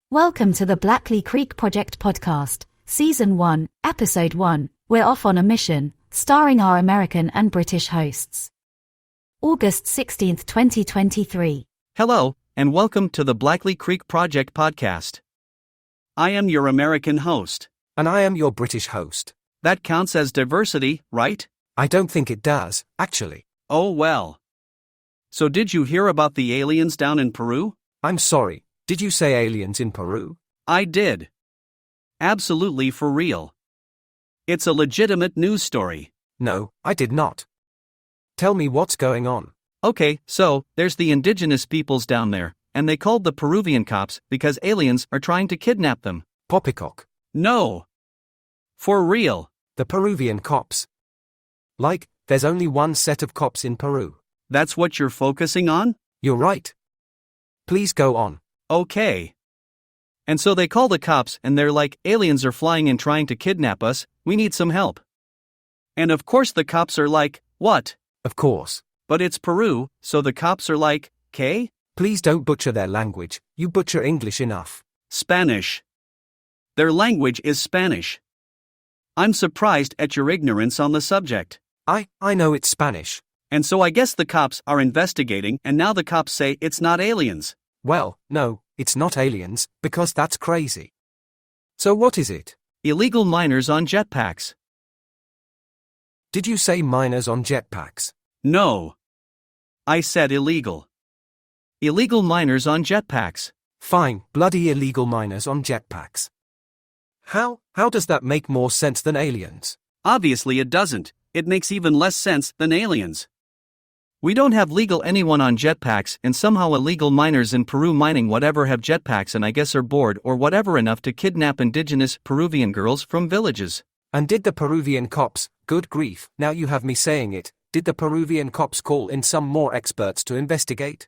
Welcome to the Blackley Creek Project Podcast, Season 1, Episode 1, We're Off on a Mission, starring our American and British hosts. August 16, 2023. Hello, and welcome to the Blackley Creek Project Podcast. I am your American host. And I am your British host. That counts as diversity, right? I don't think it does, actually. Oh well. So did you hear about the aliens down in Peru? I'm sorry, did you say aliens in Peru? I did. Absolutely for real. It's a legitimate news story. No, I did not. Tell me what's going on. Okay, so, there's the indigenous peoples down there, and they called the Peruvian cops because aliens are trying to kidnap them. Poppycock. No. For real. The Peruvian cops. Like, there's only one set of cops in Peru. That's what you're focusing on? You're right. Please go on. Okay. And so they call the cops and they're like, aliens are flying and trying to kidnap us, we need some help. And of course the cops are like, what? Of course. But it's Peru, so the cops are like, "K?" Please don't butcher their language, you butcher English enough. Spanish. Their language is Spanish. I'm surprised at your ignorance on the subject. I know it's Spanish. And so I guess the cops are investigating and now the cops say it's not aliens. Well, no, it's not aliens, because that's crazy. So what is it? Illegal miners on jetpacks. Did you say miners on jetpacks? No. I said illegal. Illegal miners on jetpacks. Fine, bloody illegal miners on jetpacks. How does that make more sense than aliens? Obviously it doesn't. It makes even less sense than aliens. We don't have legal anyone on jetpacks and somehow illegal miners in Peru mining whatever have jetpacks and I guess are bored or whatever enough to kidnap indigenous Peruvian girls from villages. And did the Peruvian cops, good grief, now you have me saying it, did the Peruvian cops call in some more experts to investigate?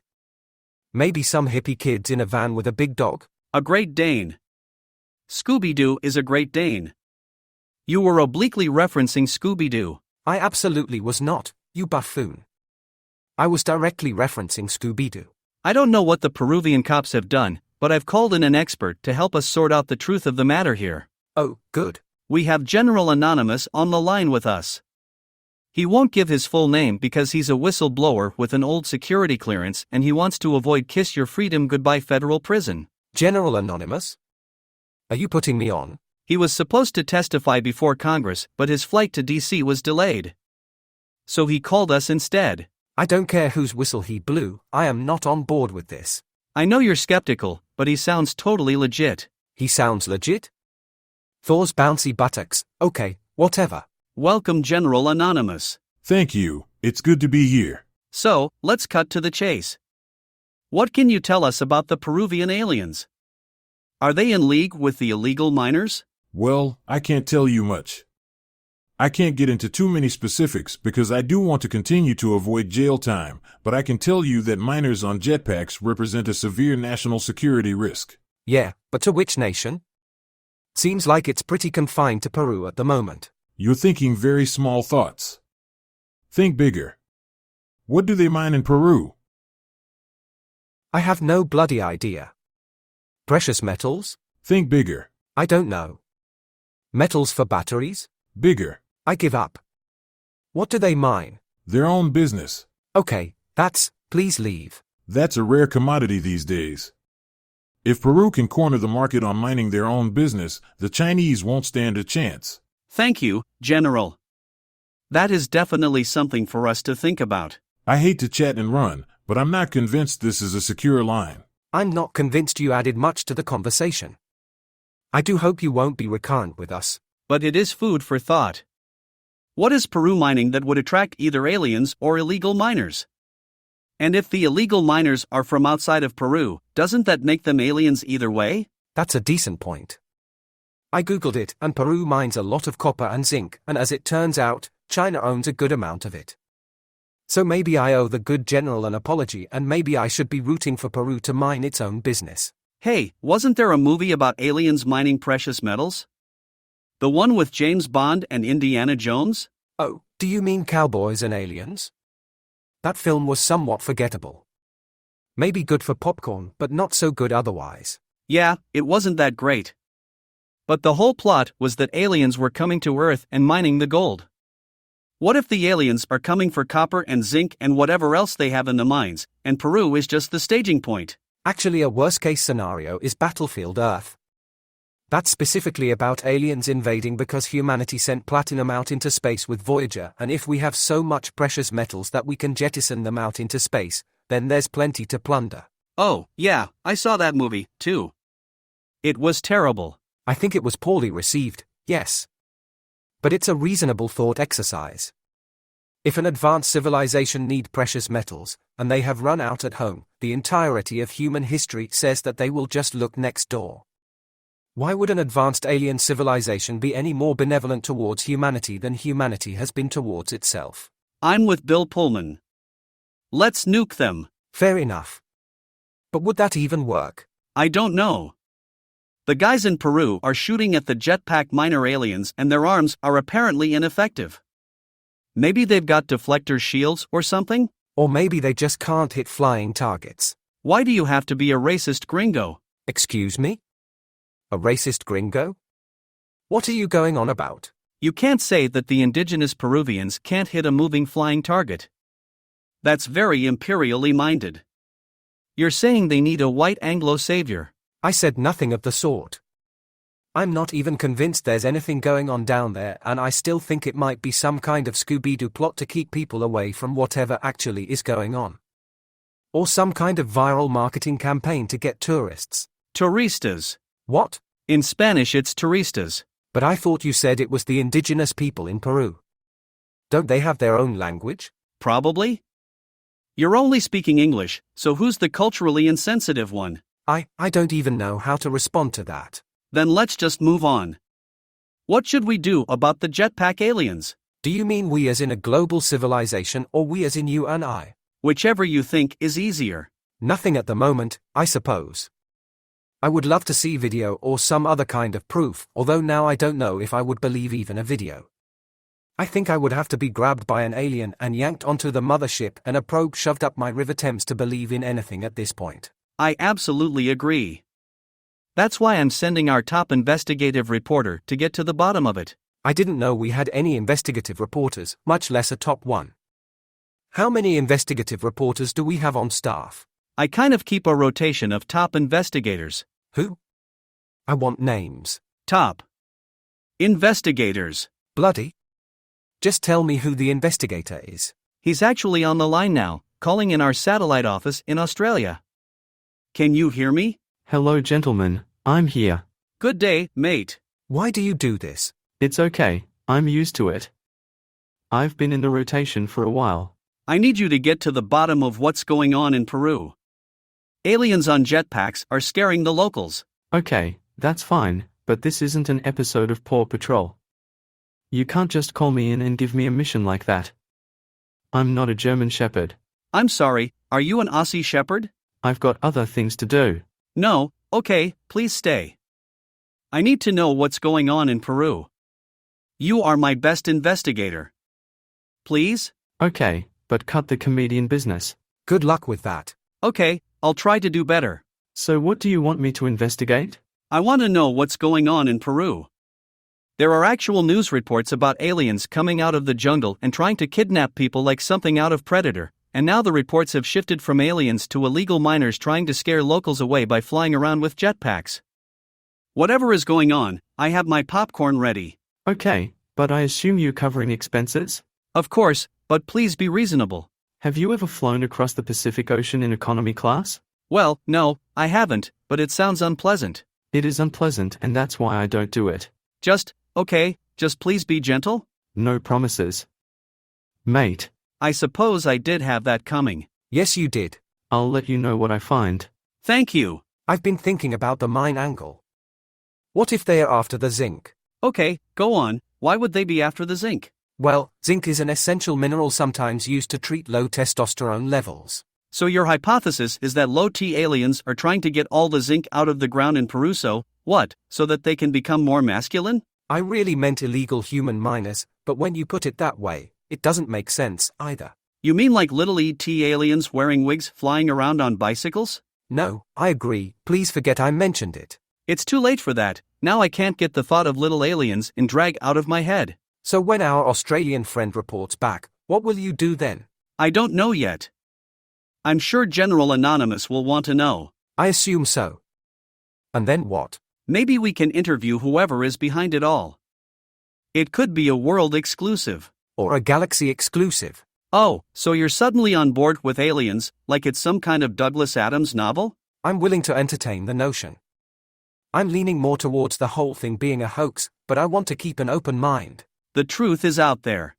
Maybe some hippie kids in a van with a big dog? A Great Dane. Scooby-Doo is a Great Dane. You were obliquely referencing Scooby-Doo. I absolutely was not, you buffoon. I was directly referencing Scooby-Doo. I don't know what the Peruvian cops have done, but I've called in an expert to help us sort out the truth of the matter here. Oh, good. We have General Anonymous on the line with us. He won't give his full name because he's a whistleblower with an old security clearance and he wants to avoid Kiss Your Freedom Goodbye federal prison. General Anonymous? Are you putting me on? He was supposed to testify before Congress, but his flight to D.C. was delayed. So he called us instead. I don't care whose whistle he blew, I am not on board with this. I know you're skeptical, but he sounds totally legit. He sounds legit? Thor's bouncy buttocks, okay, whatever. Welcome General Anonymous. Thank you, it's good to be here. So, let's cut to the chase. What can you tell us about the Peruvian aliens? Are they in league with the illegal miners? Well, I can't tell you much. I can't get into too many specifics because I do want to continue to avoid jail time, but I can tell you that miners on jetpacks represent a severe national security risk. Yeah, but to which nation? Seems like it's pretty confined to Peru at the moment. You're thinking very small thoughts. Think bigger. What do they mine in Peru? I have no bloody idea. Precious metals? Think bigger. I don't know. Metals for batteries? Bigger. I give up. What do they mine? Their own business. Okay, please leave. That's a rare commodity these days. If Peru can corner the market on mining their own business, the Chinese won't stand a chance. Thank you, General. That is definitely something for us to think about. I hate to chat and run, but I'm not convinced this is a secure line. I'm not convinced you added much to the conversation. I do hope you won't be recurrent with us. But it is food for thought. What is Peru mining that would attract either aliens or illegal miners? And if the illegal miners are from outside of Peru, doesn't that make them aliens either way? That's a decent point. I googled it, and Peru mines a lot of copper and zinc, and as it turns out, China owns a good amount of it. So maybe I owe the good general an apology and maybe I should be rooting for Peru to mine its own business. Hey, wasn't there a movie about aliens mining precious metals? The one with James Bond and Indiana Jones? Oh, do you mean Cowboys and Aliens? That film was somewhat forgettable. Maybe good for popcorn, but not so good otherwise. Yeah, it wasn't that great. But the whole plot was that aliens were coming to Earth and mining the gold. What if the aliens are coming for copper and zinc and whatever else they have in the mines, and Peru is just the staging point? Actually, a worst-case scenario is Battlefield Earth. That's specifically about aliens invading because humanity sent platinum out into space with Voyager, and if we have so much precious metals that we can jettison them out into space, then there's plenty to plunder. Oh, yeah, I saw that movie, too. It was terrible. I think it was poorly received, yes. But it's a reasonable thought exercise. If an advanced civilization need precious metals, and they have run out at home, the entirety of human history says that they will just look next door. Why would an advanced alien civilization be any more benevolent towards humanity than humanity has been towards itself? I'm with Bill Pullman. Let's nuke them. Fair enough. But would that even work? I don't know. The guys in Peru are shooting at the jetpack miner aliens and their arms are apparently ineffective. Maybe they've got deflector shields or something? Or maybe they just can't hit flying targets. Why do you have to be a racist gringo? Excuse me? A racist gringo? What are you going on about? You can't say that the indigenous Peruvians can't hit a moving flying target. That's very imperially minded. You're saying they need a white Anglo savior. I said nothing of the sort. I'm not even convinced there's anything going on down there, and I still think it might be some kind of Scooby-Doo plot to keep people away from whatever actually is going on. Or some kind of viral marketing campaign to get tourists. Turistas. What? In Spanish it's turistas. But I thought you said it was the indigenous people in Peru. Don't they have their own language? Probably. You're only speaking English, so who's the culturally insensitive one? I don't even know how to respond to that. Then let's just move on. What should we do about the jetpack aliens? Do you mean we as in a global civilization or we as in you and I? Whichever you think is easier. Nothing at the moment, I suppose. I would love to see video or some other kind of proof, although now I don't know if I would believe even a video. I think I would have to be grabbed by an alien and yanked onto the mothership and a probe shoved up my River Thames to believe in anything at this point. I absolutely agree. That's why I'm sending our top investigative reporter to get to the bottom of it. I didn't know we had any investigative reporters, much less a top one. How many investigative reporters do we have on staff? I kind of keep a rotation of top investigators. Who? I want names. Top investigators. Bloody? Just tell me who the investigator is. He's actually on the line now, calling in our satellite office in Australia. Can you hear me? Hello, gentlemen, I'm here. Good day, mate. Why do you do this? It's okay, I'm used to it. I've been in the rotation for a while. I need you to get to the bottom of what's going on in Peru. Aliens on jetpacks are scaring the locals. Okay, that's fine, but this isn't an episode of Paw Patrol. You can't just call me in and give me a mission like that. I'm not a German Shepherd. I'm sorry, are you an Aussie Shepherd? I've got other things to do. No, okay, please stay. I need to know what's going on in Peru. You are my best investigator. Please? Okay, but cut the comedian business. Good luck with that. Okay, I'll try to do better. So what do you want me to investigate? I want to know what's going on in Peru. There are actual news reports about aliens coming out of the jungle and trying to kidnap people like something out of Predator, and now the reports have shifted from aliens to illegal miners trying to scare locals away by flying around with jetpacks. Whatever is going on, I have my popcorn ready. Okay, but I assume you're covering expenses? Of course, but please be reasonable. Have you ever flown across the Pacific Ocean in economy class? Well, no, I haven't, but it sounds unpleasant. It is unpleasant and that's why I don't do it. Just please be gentle? No promises. Mate. I suppose I did have that coming. Yes, you did. I'll let you know what I find. Thank you. I've been thinking about the mine angle. What if they are after the zinc? Okay, go on. Why would they be after the zinc? Well, zinc is an essential mineral sometimes used to treat low testosterone levels. So your hypothesis is that low-T aliens are trying to get all the zinc out of the ground in Peru so that they can become more masculine? I really meant illegal human miners, but when you put it that way, it doesn't make sense either. You mean like little ET aliens wearing wigs flying around on bicycles? No, I agree, please forget I mentioned it. It's too late for that. Now I can't get the thought of little aliens in drag out of my head. So when our Australian friend reports back, what will you do then? I don't know yet. I'm sure General Anonymous will want to know. I assume so. And then what? Maybe we can interview whoever is behind it all. It could be a world exclusive. Or a galaxy exclusive. Oh, so you're suddenly on board with aliens, like it's some kind of Douglas Adams novel? I'm willing to entertain the notion. I'm leaning more towards the whole thing being a hoax, but I want to keep an open mind. The truth is out there.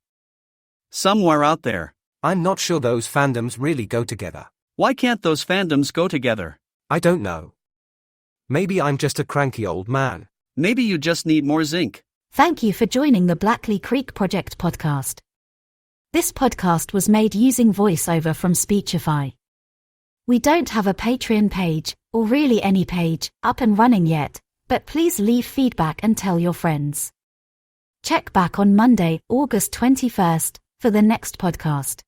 Somewhere out there. I'm not sure those fandoms really go together. Why can't those fandoms go together? I don't know. Maybe I'm just a cranky old man. Maybe you just need more zinc. Thank you for joining the Blackley Creek Project podcast. This podcast was made using voiceover from Speechify. We don't have a Patreon page, or really any page, up and running yet, but please leave feedback and tell your friends. Check back on Monday, August 21st, for the next podcast.